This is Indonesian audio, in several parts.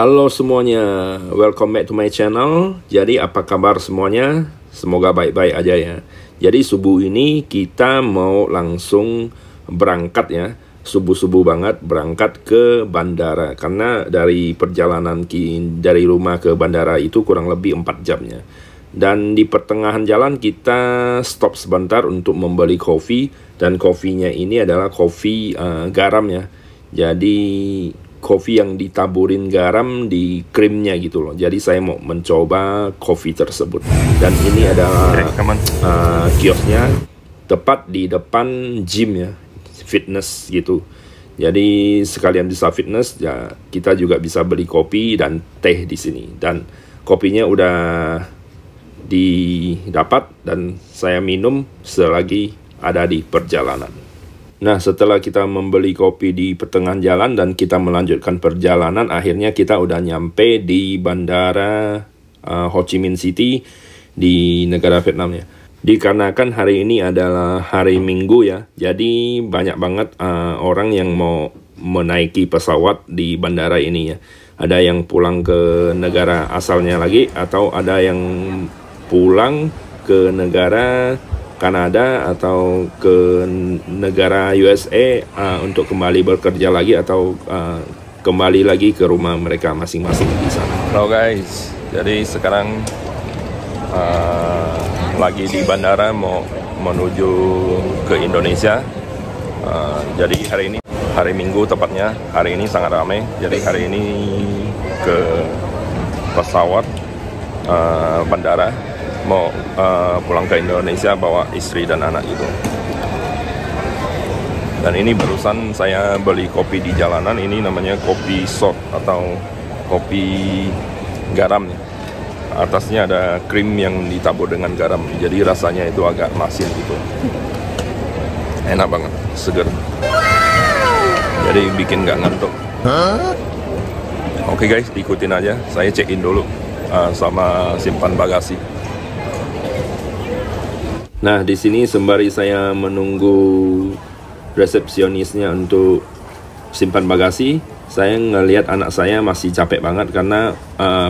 Halo semuanya, welcome back to my channel. Jadi apa kabar semuanya? Semoga baik-baik aja ya. Jadi subuh ini kita mau langsung berangkat ya. Subuh-subuh banget berangkat ke bandara. Karena dari perjalanan dari rumah ke bandara itu kurang lebih 4 jamnya. Dan di pertengahan jalan kita stop sebentar untuk membeli kopi. Dan kopinya ini adalah kopi garam ya. Jadi kopi yang ditaburin garam di krimnya gitu loh. Jadi saya mau mencoba kopi tersebut. Dan ini adalah kiosnya tepat di depan gym ya, fitness gitu. Jadi sekalian bisa fitness ya, kita juga bisa beli kopi dan teh di sini. Dan kopinya udah didapat dan saya minum selagi ada di perjalanan. Nah, setelah kita membeli kopi di pertengahan jalan dan kita melanjutkan perjalanan, akhirnya kita udah nyampe di bandara Ho Chi Minh City di negara Vietnam ya. Dikarenakan hari ini adalah hari Minggu ya, jadi banyak banget orang yang mau menaiki pesawat di bandara ini ya. Ada yang pulang ke negara asalnya lagi, atau ada yang pulang ke negara Kanada atau ke negara USA untuk kembali bekerja lagi atau kembali lagi ke rumah mereka masing-masing di sana. Halo guys, jadi sekarang lagi di bandara mau menuju ke Indonesia. Jadi hari ini hari Minggu tepatnya, hari ini sangat ramai. Jadi hari ini ke pesawat bandara mau pulang ke Indonesia bawa istri dan anak itu. Dan ini barusan saya beli kopi di jalanan. Ini namanya kopi shot atau kopi garam ya. Atasnya ada krim yang ditabur dengan garam, jadi rasanya itu agak masin gitu. Enak banget, seger. Jadi bikin nggak ngantuk. Oke guys, ikutin aja. Saya check in dulu sama simpan bagasi. Nah, di sini sembari saya menunggu resepsionisnya untuk simpan bagasi, saya ngelihat anak saya masih capek banget karena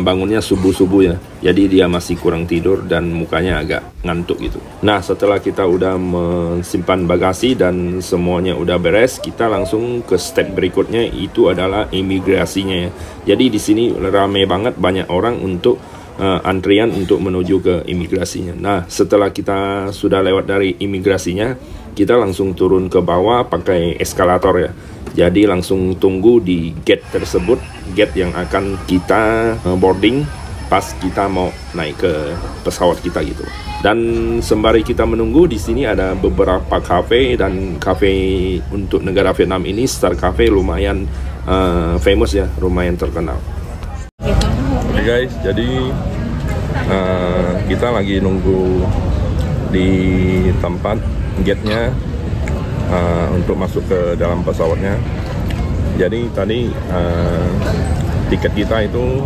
bangunnya subuh-subuh ya. Jadi dia masih kurang tidur dan mukanya agak ngantuk gitu. Nah, setelah kita udah mensimpan bagasi dan semuanya udah beres, kita langsung ke step berikutnya, itu adalah imigrasinya ya. Jadi di sini ramai banget, banyak orang untuk antrian untuk menuju ke imigrasinya. Nah, setelah kita sudah lewat dari imigrasinya, kita langsung turun ke bawah pakai eskalator ya. Jadi langsung tunggu di gate tersebut, gate yang akan kita boarding pas kita mau naik ke pesawat kita gitu. Dan sembari kita menunggu, di sini ada beberapa cafe, dan cafe untuk negara Vietnam ini, Star Cafe, lumayan famous ya, lumayan terkenal. Oke guys, jadi kita lagi nunggu di tempat gate-nya untuk masuk ke dalam pesawatnya. Jadi tadi tiket kita itu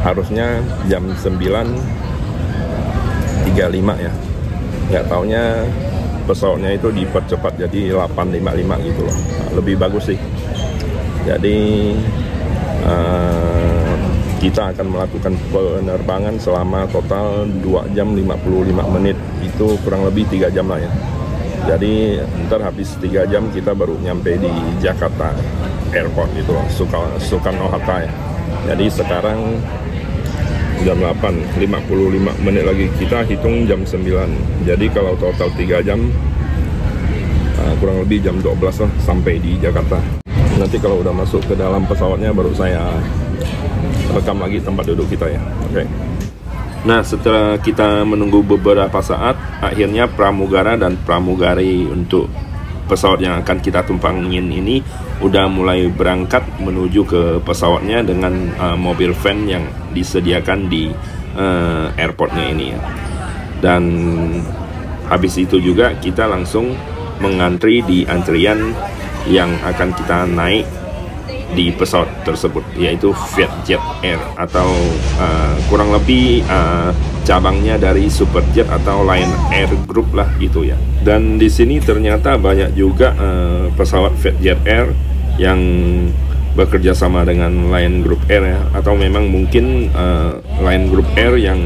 harusnya jam 9.35 ya. Nggak taunya pesawatnya itu dipercepat jadi 8.55 gitu loh. Lebih bagus sih. Jadi kita akan melakukan penerbangan selama total 2 jam 55 menit. Itu kurang lebih 3 jam lah ya. Jadi ntar habis 3 jam kita baru nyampe di Jakarta Airport gitu loh, Soekarno-Hatta ya. Jadi sekarang jam 8.55 menit lagi, kita hitung jam 9. Jadi kalau total 3 jam kurang lebih jam 12 lah sampai di Jakarta. Nanti kalau udah masuk ke dalam pesawatnya baru saya rekam lagi tempat duduk kita ya. Oke. Nah, setelah kita menunggu beberapa saat, akhirnya pramugara dan pramugari untuk pesawat yang akan kita tumpangin ini udah mulai berangkat menuju ke pesawatnya dengan mobil van yang disediakan di airportnya ini ya. Dan habis itu juga kita langsung mengantri di antrian yang akan kita naik di pesawat tersebut, yaitu Vietjet Air atau kurang lebih cabangnya dari Superjet atau Lion Air Group lah gitu ya. Dan di sini ternyata banyak juga pesawat Vietjet Air yang bekerja sama dengan Lion Group Air ya, atau memang mungkin Lion Group Air yang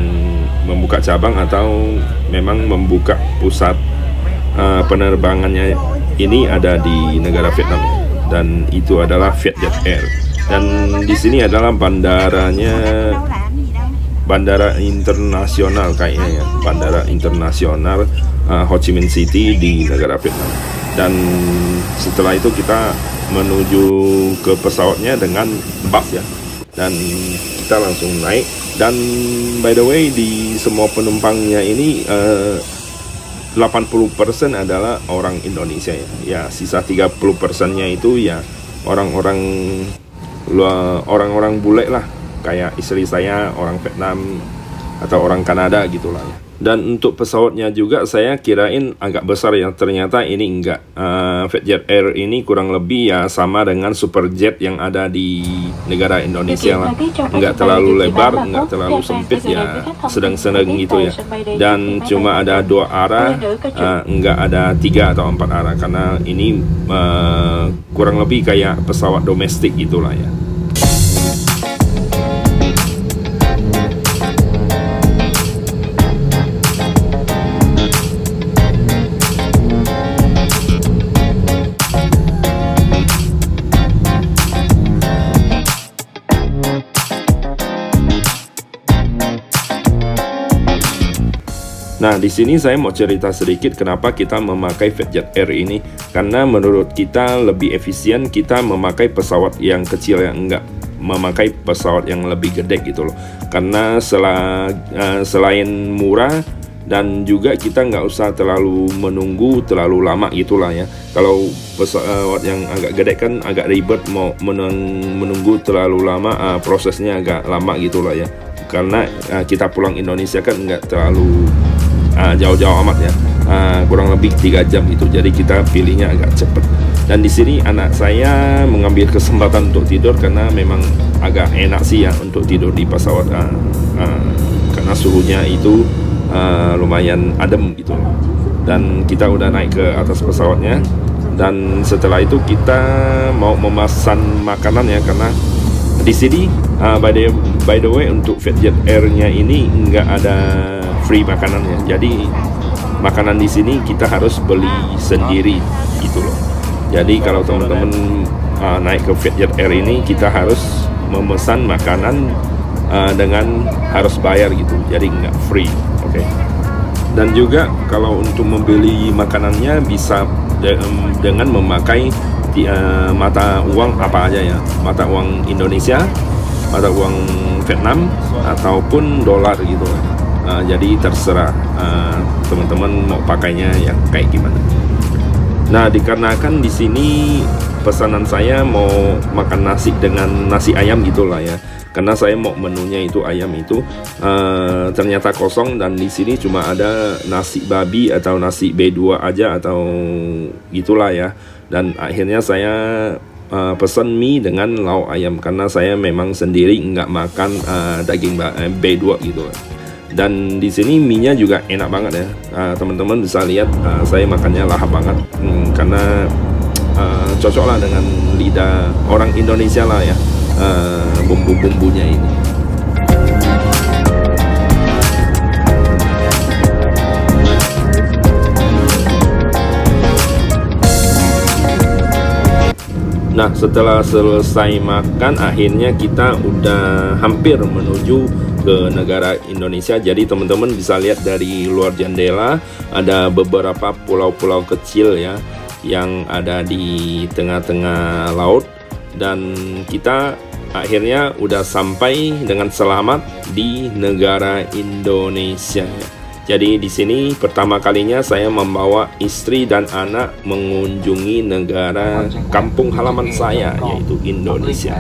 membuka cabang atau memang membuka pusat penerbangannya ini ada di negara Vietnam, dan itu adalah Vietjet Air. Dan di sini adalah bandaranya, bandara internasional kayaknya ya, bandara internasional Ho Chi Minh City di negara Vietnam. Dan setelah itu kita menuju ke pesawatnya dengan bus ya, dan kita langsung naik. Dan by the way, di semua penumpangnya ini 80% adalah orang Indonesia ya. Ya, sisa 30%-nya itu ya orang-orang bule lah, kayak istri saya orang Vietnam atau orang Kanada gitulah ya. Dan untuk pesawatnya juga saya kirain agak besar ya, ternyata ini enggak. Vietjet Air ini kurang lebih ya sama dengan Superjet yang ada di negara Indonesia lah. Enggak terlalu lebar, enggak terlalu sempit ya, sedang-sedang gitu ya. Dan cuma ada 2 arah, enggak ada 3 atau 4 arah, karena ini kurang lebih kayak pesawat domestik gitulah ya. Nah, di sini saya mau cerita sedikit kenapa kita memakai Vietjet Air ini. Karena menurut kita lebih efisien kita memakai pesawat yang kecil, yang enggak memakai pesawat yang lebih gede gitu loh. Karena selain murah, dan juga kita nggak usah terlalu menunggu terlalu lama gitulah ya. Kalau pesawat yang agak gede kan agak ribet, mau menunggu terlalu lama, prosesnya agak lama gitulah ya. Karena kita pulang Indonesia kan nggak terlalu jauh-jauh amat ya, kurang lebih 3 jam gitu. Jadi kita pilihnya agak cepet. Dan di sini anak saya mengambil kesempatan untuk tidur karena memang agak enak sih ya untuk tidur di pesawat, karena suhunya itu lumayan adem gitu. Dan kita udah naik ke atas pesawatnya, dan setelah itu kita mau memesan makanan ya, karena di sini by the way untuk Vietjet Air-nya ini nggak ada free makanannya. Jadi makanan di sini kita harus beli sendiri gitu loh. Jadi kalau teman-teman naik ke Vietjet Air ini, kita harus memesan makanan dengan harus bayar gitu. Jadi nggak free, oke? Dan juga kalau untuk membeli makanannya bisa dengan memakai mata uang apa aja ya, mata uang Indonesia, mata uang Vietnam, ataupun dolar gitu. Jadi terserah teman-teman mau pakainya yang kayak gimana. Nah, dikarenakan di sini pesanan saya mau makan nasi dengan nasi ayam gitulah ya. Karena saya mau menunya itu ayam itu ternyata kosong, dan di sini cuma ada nasi babi atau nasi B2 aja atau gitulah ya. Dan akhirnya saya pesan mie dengan lauk ayam karena saya memang sendiri nggak makan daging B2 gitu. Dan di sini mie-nya juga enak banget ya, teman-teman bisa lihat saya makannya lahap banget, karena cocok lah dengan lidah orang Indonesia lah ya, bumbu-bumbunya ini. Nah, setelah selesai makan, akhirnya kita udah hampir menuju ke negara Indonesia. Jadi teman-teman bisa lihat dari luar jendela ada beberapa pulau-pulau kecil ya yang ada di tengah-tengah laut, dan kita akhirnya udah sampai dengan selamat di negara Indonesia. Jadi di sini pertama kalinya saya membawa istri dan anak mengunjungi negara kampung halaman saya, yaitu Indonesia.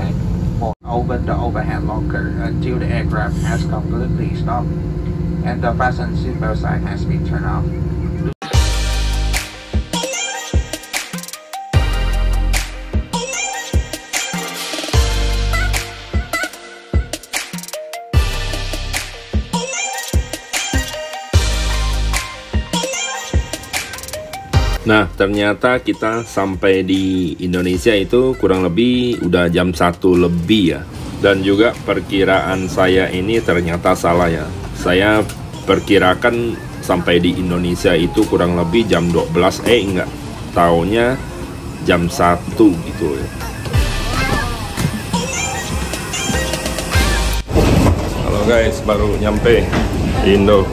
Open the overhead locker until the aircraft has completely stopped and the fasten seatbelt sign has been turned off. Nah, ternyata kita sampai di Indonesia itu kurang lebih udah jam 1 lebih ya. Dan juga perkiraan saya ini ternyata salah ya. Saya perkirakan sampai di Indonesia itu kurang lebih jam 12, enggak. Taunya jam 1 gitu ya. Halo guys, baru nyampe di Indo.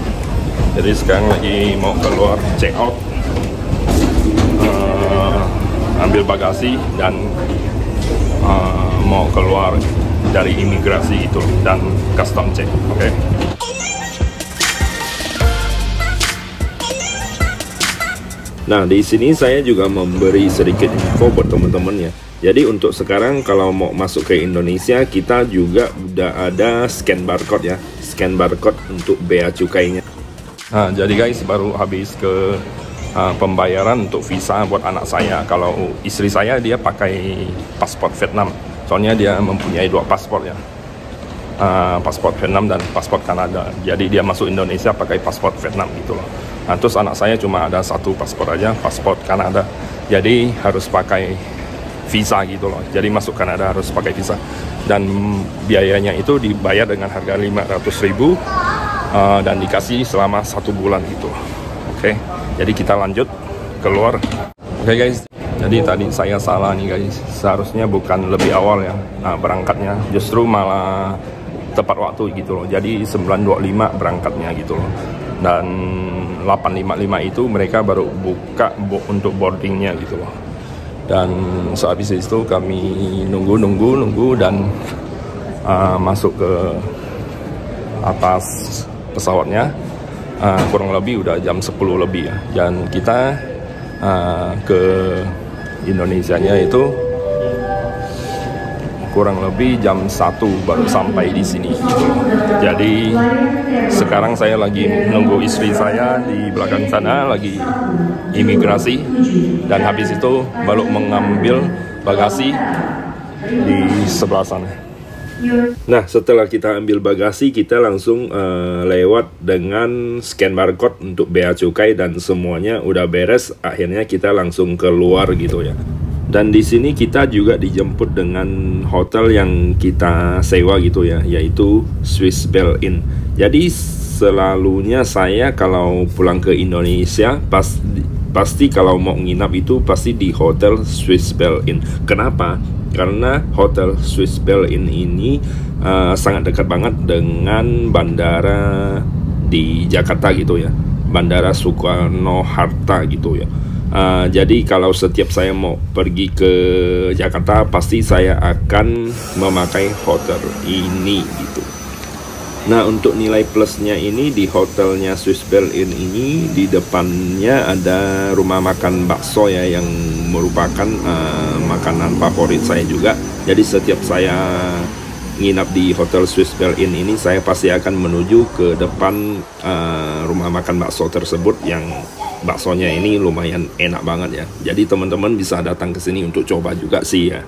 Jadi sekarang lagi mau keluar check out, ambil bagasi dan mau keluar dari imigrasi itu dan custom check. Oke. Nah, di sini saya juga memberi sedikit info buat teman-teman ya. Jadi untuk sekarang kalau mau masuk ke Indonesia, kita juga udah ada scan barcode ya. Scan barcode untuk bea cukainya. Nah, jadi guys, baru habis ke pembayaran untuk visa buat anak saya. Kalau istri saya dia pakai paspor Vietnam. Soalnya dia mempunyai 2 paspor ya. Paspor Vietnam dan paspor Kanada. Jadi dia masuk Indonesia pakai paspor Vietnam gitu loh. Nah, terus anak saya cuma ada 1 paspor aja, paspor Kanada. Jadi harus pakai visa gitu loh. Jadi masuk Kanada harus pakai visa. Dan biayanya itu dibayar dengan harga 500.000 dan dikasih selama 1 bulan gitu. Oke. Jadi kita lanjut keluar. Oke guys, jadi tadi saya salah nih guys. Seharusnya bukan lebih awal ya berangkatnya, justru malah tepat waktu gitu loh. Jadi 9.25 berangkatnya gitu loh. Dan 8.55 itu mereka baru buka untuk boardingnya gitu loh. Dan sehabis itu kami nunggu dan masuk ke atas pesawatnya. Kurang lebih udah jam 10 lebih ya, dan kita ke Indonesianya itu kurang lebih jam 1 baru sampai di sini gitu. Jadi sekarang saya lagi menunggu istri saya di belakang sana lagi imigrasi, dan habis itu baru mengambil bagasi di sebelah sana. Nah, setelah kita ambil bagasi, kita langsung lewat dengan scan barcode untuk bea cukai dan semuanya udah beres. Akhirnya kita langsung keluar gitu ya. Dan di sini kita juga dijemput dengan hotel yang kita sewa gitu ya, yaitu Swiss Bell Inn. Jadi selalunya saya kalau pulang ke Indonesia pasti kalau mau nginap itu pasti di hotel Swiss Bell Inn. Kenapa? Karena hotel Swiss Bell Inn ini sangat dekat banget dengan bandara di Jakarta gitu ya, Bandara Soekarno-Hatta gitu ya. Jadi kalau setiap saya mau pergi ke Jakarta, pasti saya akan memakai hotel ini gitu. Nah, untuk nilai plusnya ini di hotelnya Swiss Bell Inn ini, di depannya ada rumah makan bakso ya, yang merupakan makanan favorit saya juga. Jadi setiap saya nginap di hotel Swiss Bell Inn ini, saya pasti akan menuju ke depan rumah makan bakso tersebut, yang baksonya ini lumayan enak banget ya. Jadi teman-teman bisa datang ke sini untuk coba juga sih ya.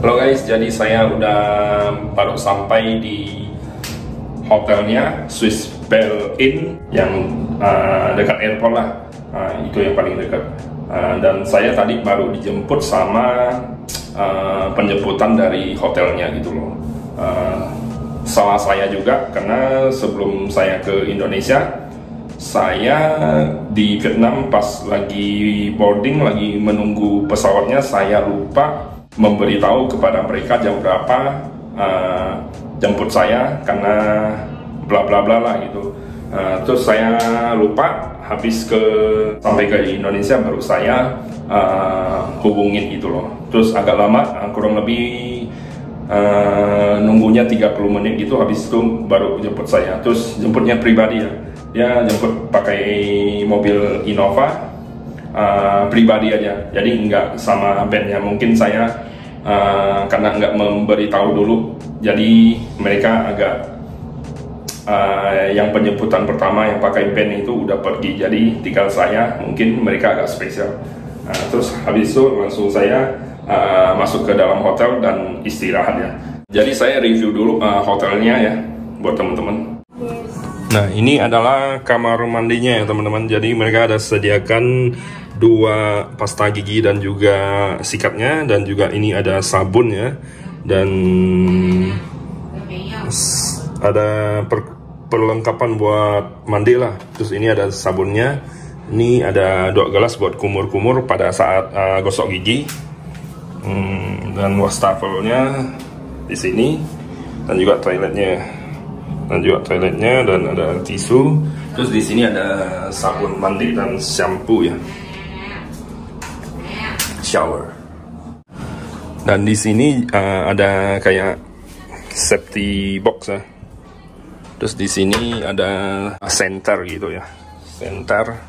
Halo guys, jadi saya udah baru sampai di hotelnya Swiss Bell Inn yang dekat airport lah, itu yang paling dekat. Dan saya tadi baru dijemput sama penjemputan dari hotelnya gitu loh. Salah saya juga, karena sebelum saya ke Indonesia, saya di Vietnam pas lagi boarding, lagi menunggu pesawatnya, saya lupa memberitahu kepada mereka jam berapa jemput saya, karena bla bla bla lah gitu. Terus saya lupa, sampai ke Indonesia baru saya hubungin gitu loh. Terus agak lama, kurang lebih nunggunya 30 menit gitu, habis itu baru jemput saya. Terus jemputnya pribadi ya, dia jemput pakai mobil Innova pribadi aja, jadi nggak sama bandnya. Mungkin saya karena nggak memberitahu dulu, jadi mereka agak yang penjemputan pertama yang pakai pen itu udah pergi, jadi tinggal saya, mungkin mereka agak spesial. Terus habis itu langsung saya masuk ke dalam hotel dan istirahat ya. Jadi saya review dulu hotelnya ya buat teman-teman. Nah, ini adalah kamar mandinya ya teman-teman. Jadi mereka ada sediakan 2 pasta gigi dan juga sikatnya, dan juga ini ada sabun ya, dan ada perlengkapan buat mandi lah. Terus ini ada sabunnya, ini ada 2 gelas buat kumur-kumur pada saat gosok gigi, dan wastafelnya di sini, dan juga toiletnya, dan ada tisu. Terus di sini ada sabun mandi dan shampoo ya, shower. Dan di sini ada kayak safety box ya. Terus di sini ada center gitu ya, center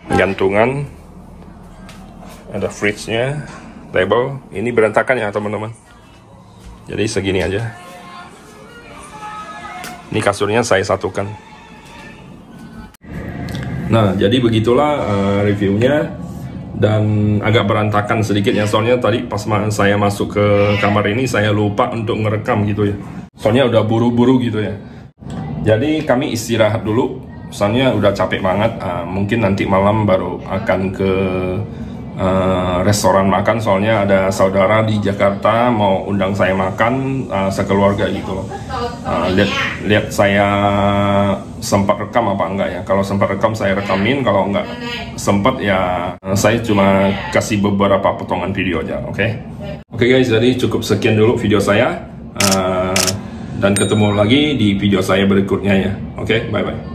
gantungan, ada fridge-nya, table. Ini berantakan ya teman-teman, jadi segini aja. Ini kasurnya saya satukan. Nah, jadi begitulah reviewnya, dan agak berantakan sedikit ya, soalnya tadi pas saya masuk ke kamar ini saya lupa untuk ngerekam gitu ya, soalnya udah buru-buru gitu ya. Jadi kami istirahat dulu, soalnya udah capek banget. Mungkin nanti malam baru akan ke restoran makan, soalnya ada saudara di Jakarta mau undang saya makan sekeluarga gitu. Lihat saya sempat rekam apa enggak ya. Kalau sempat rekam saya rekamin, kalau enggak sempat ya saya cuma kasih beberapa potongan video aja. Oke guys, jadi cukup sekian dulu video saya, dan ketemu lagi di video saya berikutnya ya. Oke, bye bye.